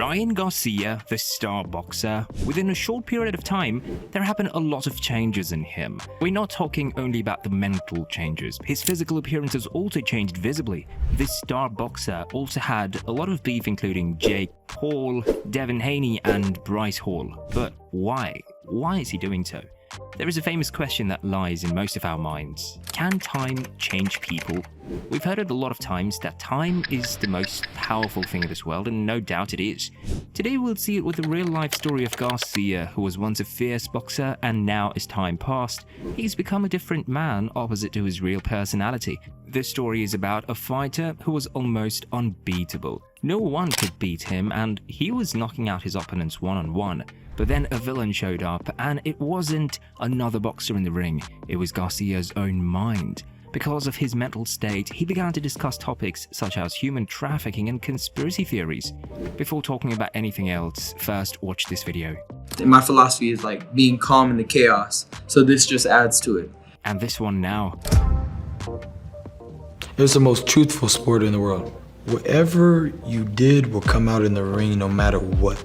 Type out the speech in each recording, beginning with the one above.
Ryan Garcia, the star boxer, within a short period of time, there happened a lot of changes in him. We're not talking only about the mental changes. His physical appearance has also changed visibly. This star boxer also had a lot of beef, including Jake Paul, Devin Haney, and Bryce Hall. But why? Why is he doing so? There is a famous question that lies in most of our minds. Can time change people? We've heard it a lot of times that time is the most powerful thing in this world, and no doubt it is. Today we'll see it with the real-life story of Garcia, who was once a fierce boxer and now, as time passed, he's become a different man opposite to his real personality. This story is about a fighter who was almost unbeatable. No one could beat him, and he was knocking out his opponents one-on-one. But then a villain showed up, and it wasn't another boxer in the ring, it was Garcia's own mind. Because of his mental state, he began to discuss topics such as human trafficking and conspiracy theories. Before talking about anything else, first watch this video. My philosophy is like being calm in the chaos, so this just adds to it. And this one now. It's the most truthful sport in the world. Whatever you did will come out in the ring no matter what.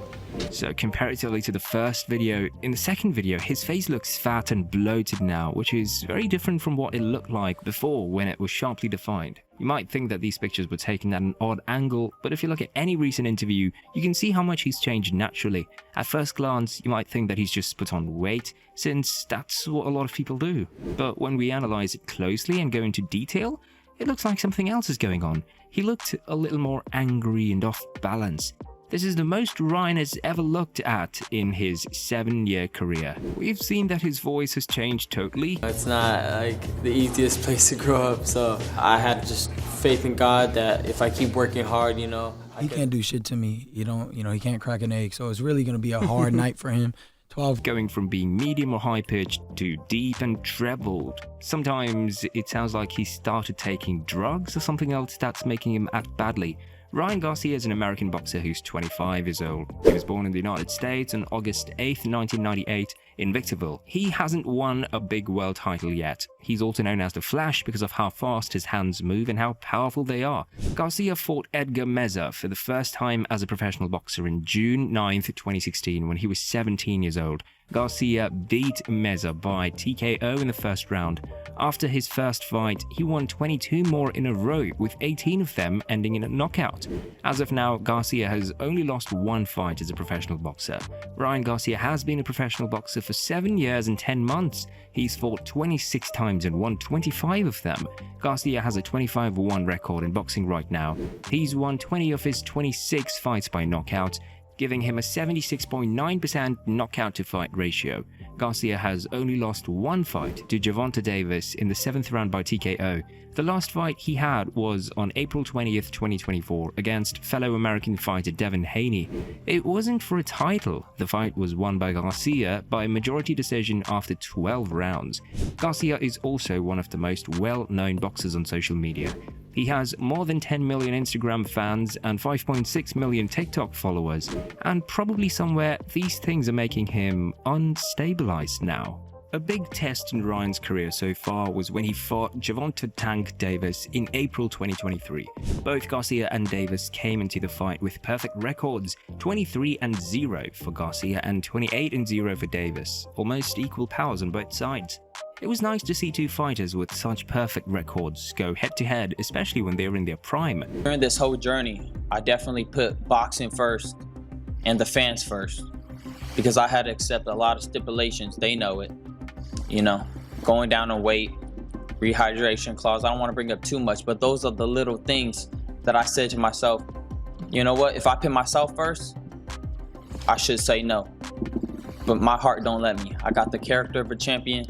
So comparatively to the first video, in the second video his face looks fat and bloated now, which is very different from what it looked like before when it was sharply defined. You might think that these pictures were taken at an odd angle, but if you look at any recent interview, you can see how much he's changed naturally. At first glance, you might think that he's just put on weight, since that's what a lot of people do. But when we analyze it closely and go into detail, it looks like something else is going on. He looked a little more angry and off balance. This is the most Ryan has ever looked at in his 7-year career. We've seen that his voice has changed totally. It's not like the easiest place to grow up, so I had just faith in God that if I keep working hard, He can't do shit to me. He can't crack an egg, so it's really gonna be a hard night for him. 12. Going from being medium or high pitched to deep and trebled. Sometimes it sounds like he started taking drugs or something else that's making him act badly. Ryan Garcia is an American boxer who's 25 years old. He was born in the United States on August 8, 1998 in Victorville. He hasn't won a big world title yet. He's also known as the Flash because of how fast his hands move and how powerful they are. Garcia fought Edgar Meza for the first time as a professional boxer in June 9, 2016 when he was 17 years old. Garcia beat Meza by TKO in the first round. After his first fight, he won 22 more in a row, with 18 of them ending in a knockout. As of now, Garcia has only lost one fight as a professional boxer. Ryan Garcia has been a professional boxer for 7 years and 10 months. He's fought 26 times and won 25 of them. Garcia has a 25-1 record in boxing right now. He's won 20 of his 26 fights by knockout, giving him a 76.9% knockout-to-fight ratio. Garcia has only lost one fight to Gervonta Davis in the 7th round by TKO. The last fight he had was on April 20th, 2024 against fellow American fighter Devin Haney. It wasn't for a title. The fight was won by Garcia by majority decision after 12 rounds. Garcia is also one of the most well-known boxers on social media. He has more than 10 million Instagram fans and 5.6 million TikTok followers, and probably somewhere these things are making him unstabilized now. A big test in Ryan's career so far was when he fought Gervonta "Tank" Davis in April 2023. Both Garcia and Davis came into the fight with perfect records, 23-0 for Garcia and 28-0 for Davis, almost equal powers on both sides. It was nice to see two fighters with such perfect records go head-to-head, especially when they were in their prime. During this whole journey, I definitely put boxing first and the fans first, because I had to accept a lot of stipulations. They know it. Going down in weight, rehydration clause. I don't want to bring up too much, but those are the little things that I said to myself, you know what, if I put myself first, I should say no. But my heart don't let me. I got the character of a champion,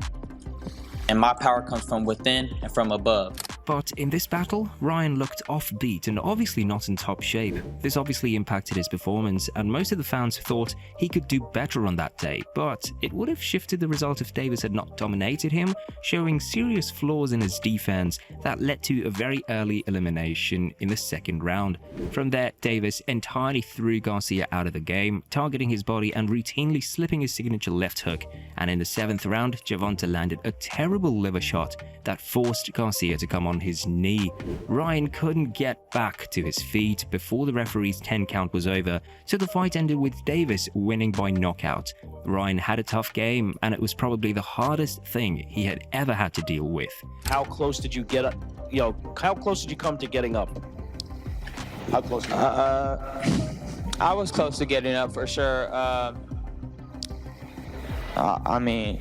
and my power comes from within and from above. But in this battle, Ryan looked offbeat and obviously not in top shape. This obviously impacted his performance, and most of the fans thought he could do better on that day, but it would have shifted the result if Davis had not dominated him, showing serious flaws in his defense that led to a very early elimination in the second round. From there, Davis entirely threw Garcia out of the game, targeting his body and routinely slipping his signature left hook, and in the 7th round, Gervonta landed a terrible liver shot that forced Garcia to come on on his knee. Ryan couldn't get back to his feet before the referee's 10 count was over, so the fight ended with Davis winning by knockout. Ryan had a tough game, and it was probably the hardest thing he had ever had to deal with. How close did you get up? How close did you come to getting up? How close? I was close to getting up for sure. I mean,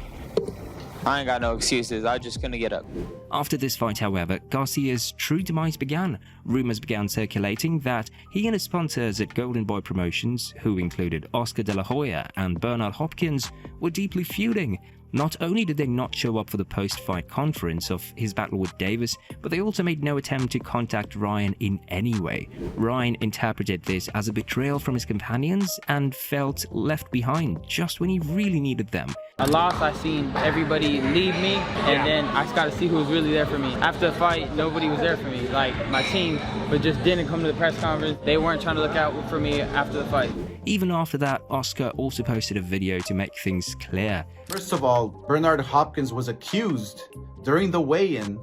I ain't got no excuses. I just couldn't get up. After this fight, however, Garcia's true demise began. Rumors began circulating that he and his sponsors at Golden Boy Promotions, who included Oscar De La Hoya and Bernard Hopkins, were deeply feuding. Not only did they not show up for the post-fight conference of his battle with Davis, but they also made no attempt to contact Ryan in any way. Ryan interpreted this as a betrayal from his companions and felt left behind just when he really needed them. I lost, I seen everybody leave me, and then I just got to see who was really there for me. After the fight, nobody was there for me. Like, my team just didn't come to the press conference. They weren't trying to look out for me after the fight. Even after that, Oscar also posted a video to make things clear. First of all, Bernard Hopkins was accused during the weigh-in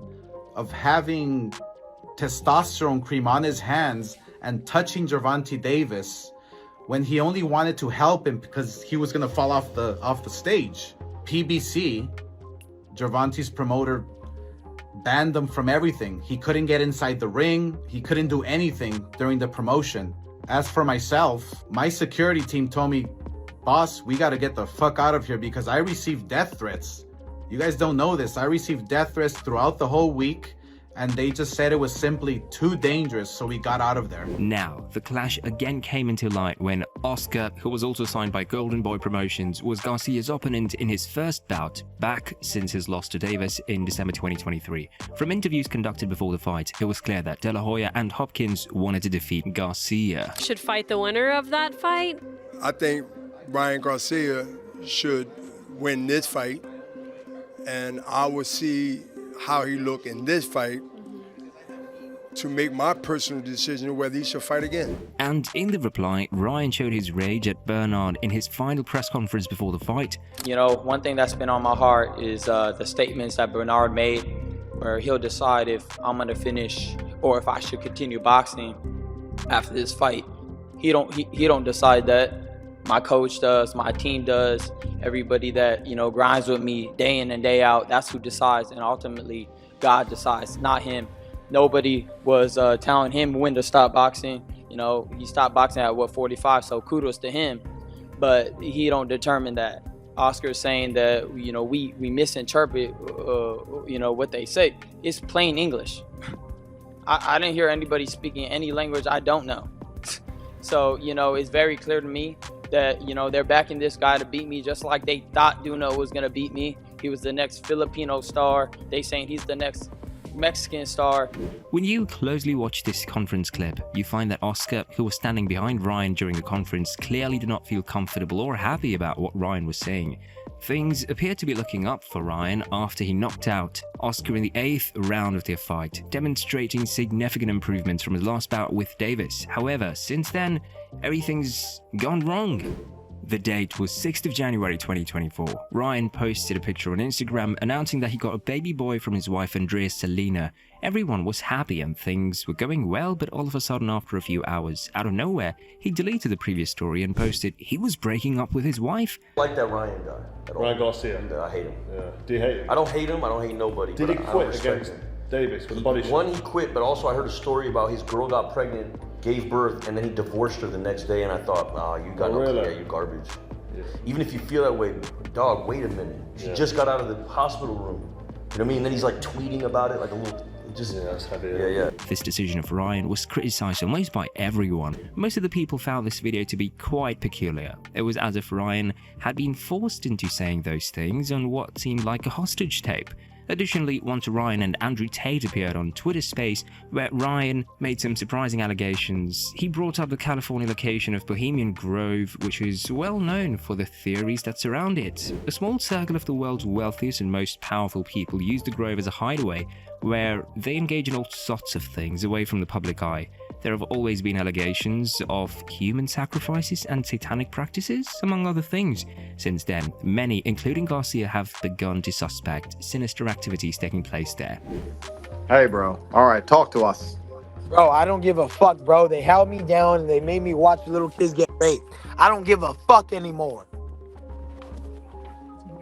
of having testosterone cream on his hands and touching Gervonta Davis when he only wanted to help him because he was going to fall off the stage. PBC, Gervonta's promoter, banned him from everything. He couldn't get inside the ring. He couldn't do anything during the promotion. As for myself, my security team told me, "Boss, we got to get the fuck out of here because I received death threats. You guys don't know this. I received death threats throughout the whole week, and they just said it was simply too dangerous, so we got out of there." Now, the clash again came into light when Oscar, who was also signed by Golden Boy Promotions, was Garcia's opponent in his first bout back since his loss to Davis in December 2023. From interviews conducted before the fight, it was clear that De La Hoya and Hopkins wanted to defeat Garcia. Should fight the winner of that fight? I think Ryan Garcia should win this fight, and I will see how he look in this fight to make my personal decision whether he should fight again. And in the reply, Ryan showed his rage at Bernard in his final press conference before the fight. You know, one thing that's been on my heart is the statements that Bernard made, where he'll decide if I'm going to finish or if I should continue boxing after this fight. He don't decide that. My coach does, my team does, everybody that, you know, grinds with me day in and day out, that's who decides, and ultimately God decides, not him. Nobody was telling him when to stop boxing. You know, he stopped boxing at 45, so kudos to him, but he don't determine that. Oscar's saying that, you know, we misinterpret, you know, what they say. It's plain English. I didn't hear anybody speaking any language I don't know. So, you know, it's very clear to me that, you know, they're backing this guy to beat me just like they thought Duno was going to beat me. He was the next Filipino star. They saying he's the next Mexican star. When you closely watch this conference clip, you find that Oscar, who was standing behind Ryan during the conference, clearly did not feel comfortable or happy about what Ryan was saying. Things appeared to be looking up for Ryan after he knocked out Oscar in the 8th round of their fight, demonstrating significant improvements from his last bout with Davis. However, since then, everything's gone wrong. The date was 6th of January 2024. Ryan posted a picture on Instagram announcing that he got a baby boy from his wife Andrea Selena. Everyone was happy and things were going well, but all of a sudden after a few hours, out of nowhere, he deleted the previous story and posted he was breaking up with his wife. I like that Ryan guy. Ryan Garcia? I hate him. Yeah. Do you hate him? I don't hate him, I don't hate nobody. Did he quit against Davis with the body shot? One, he quit, but also I heard a story about his girl got pregnant, gave birth, and then he divorced her the next day, and I thought, you got you garbage. Yeah. Even if you feel that way, dog, wait a minute. She just got out of the hospital room. You know what I mean? And then he's like tweeting about it, like a little, that's heavy. Yeah. This decision of Ryan was criticized almost by everyone. Most of the people found this video to be quite peculiar. It was as if Ryan had been forced into saying those things on what seemed like a hostage tape. Additionally, once Ryan and Andrew Tate appeared on Twitter Space, where Ryan made some surprising allegations. He brought up the California location of Bohemian Grove, which is well known for the theories that surround it. A small circle of the world's wealthiest and most powerful people use the Grove as a hideaway, where they engage in all sorts of things away from the public eye. There have always been allegations of human sacrifices and satanic practices, among other things. Since then, many, including Garcia, have begun to suspect sinister activities taking place there. Hey, bro. All right, talk to us. Bro, I don't give a fuck, bro. They held me down and they made me watch little kids get raped. I don't give a fuck anymore.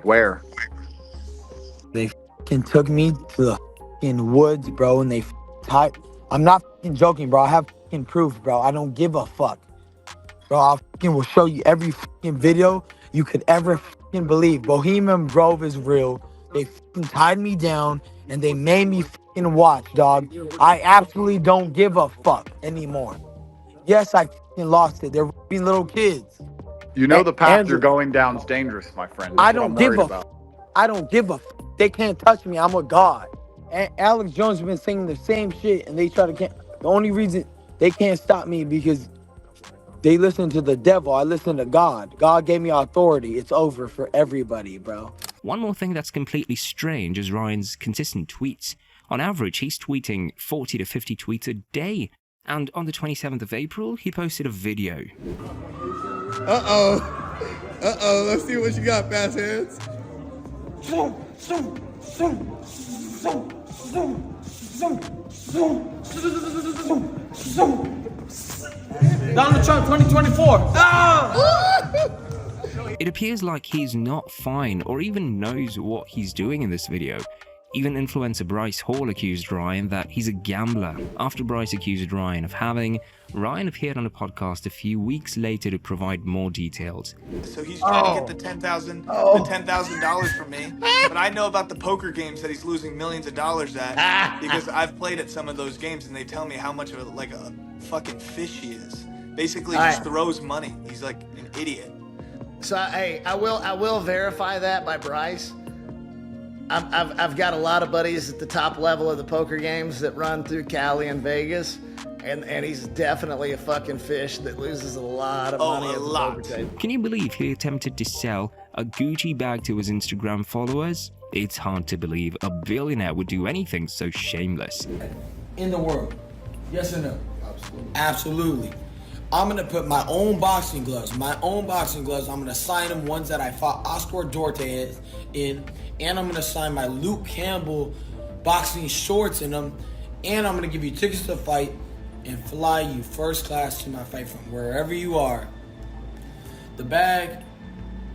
Where? They fucking took me to the fucking woods, bro, and they tied. I'm not fucking joking, bro. I have fucking proof, bro. I don't give a fuck. Bro, I fucking will show you every fucking video you could ever fucking believe. Bohemian Grove is real. They fucking tied me down and they made me fucking watch, dog. I absolutely don't give a fuck anymore. Yes, I fucking lost it. They're raping little kids. You know the path you're going down is dangerous, my friend. That's I what don't I'm give worried a about. I don't give a fuck. They can't touch me. I'm a god. And Alex Jones has been saying the same shit, and they try to can't. The only reason they can't stop me because they listen to the devil. I listen to God. God gave me authority. It's over for everybody, bro. One more thing that's completely strange is Ryan's consistent tweets. On average, he's tweeting 40 to 50 tweets a day. And on the 27th of April, he posted a video. Uh-oh, let's see what you got, fast hands. Donald Trump 2024. It appears like he's not fine or even knows what he's doing in this video. Even influencer Bryce Hall accused Ryan that he's a gambler. After Bryce accused Ryan of having, Ryan appeared on a podcast a few weeks later to provide more details. So he's trying to get the $10,000 from me, but I know about the poker games that he's losing millions of dollars at because I've played at some of those games and they tell me how much of a fucking fish he is. Basically, just throws money. He's like an idiot. So hey, I will verify that by Bryce. I've got a lot of buddies at the top level of the poker games that run through Cali and Vegas, and he's definitely a fucking fish that loses a lot of money at the poker table. Can you believe he attempted to sell a Gucci bag to his Instagram followers? It's hard to believe a billionaire would do anything so shameless. In the world, yes or no? Absolutely. I'm gonna put my own boxing gloves. I'm gonna sign them ones that I fought Oscar Duarte in, and I'm gonna sign my Luke Campbell boxing shorts in them, and I'm gonna give you tickets to fight and fly you first class to my fight from wherever you are. The bag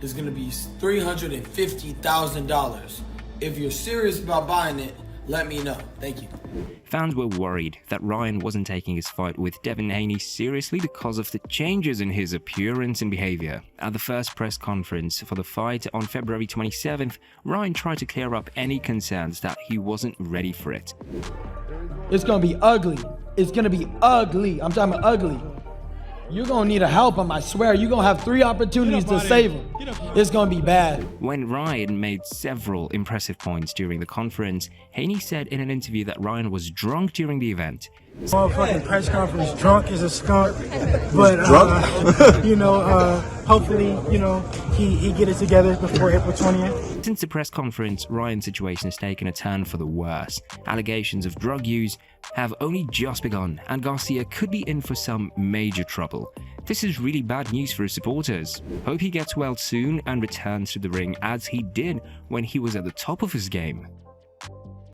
is gonna be $350,000. If you're serious about buying it, let me know. Thank you. Fans were worried that Ryan wasn't taking his fight with Devin Haney seriously because of the changes in his appearance and behavior. At the first press conference for the fight on February 27th, Ryan tried to clear up any concerns that he wasn't ready for it. It's gonna be ugly. It's gonna be ugly. I'm talking about ugly. You're gonna need a help him, I swear. You're gonna have 3 opportunities to save him. It's gonna be bad. When Ryan made several impressive points during the conference, Haney said in an interview that Ryan was drunk during the event. Motherfucking press conference, drunk as a skunk, but hopefully, he get it together before April 20th. Since the press conference, Ryan's situation has taken a turn for the worse. Allegations of drug use have only just begun, and Garcia could be in for some major trouble. This is really bad news for his supporters. Hope he gets well soon and returns to the ring as he did when he was at the top of his game.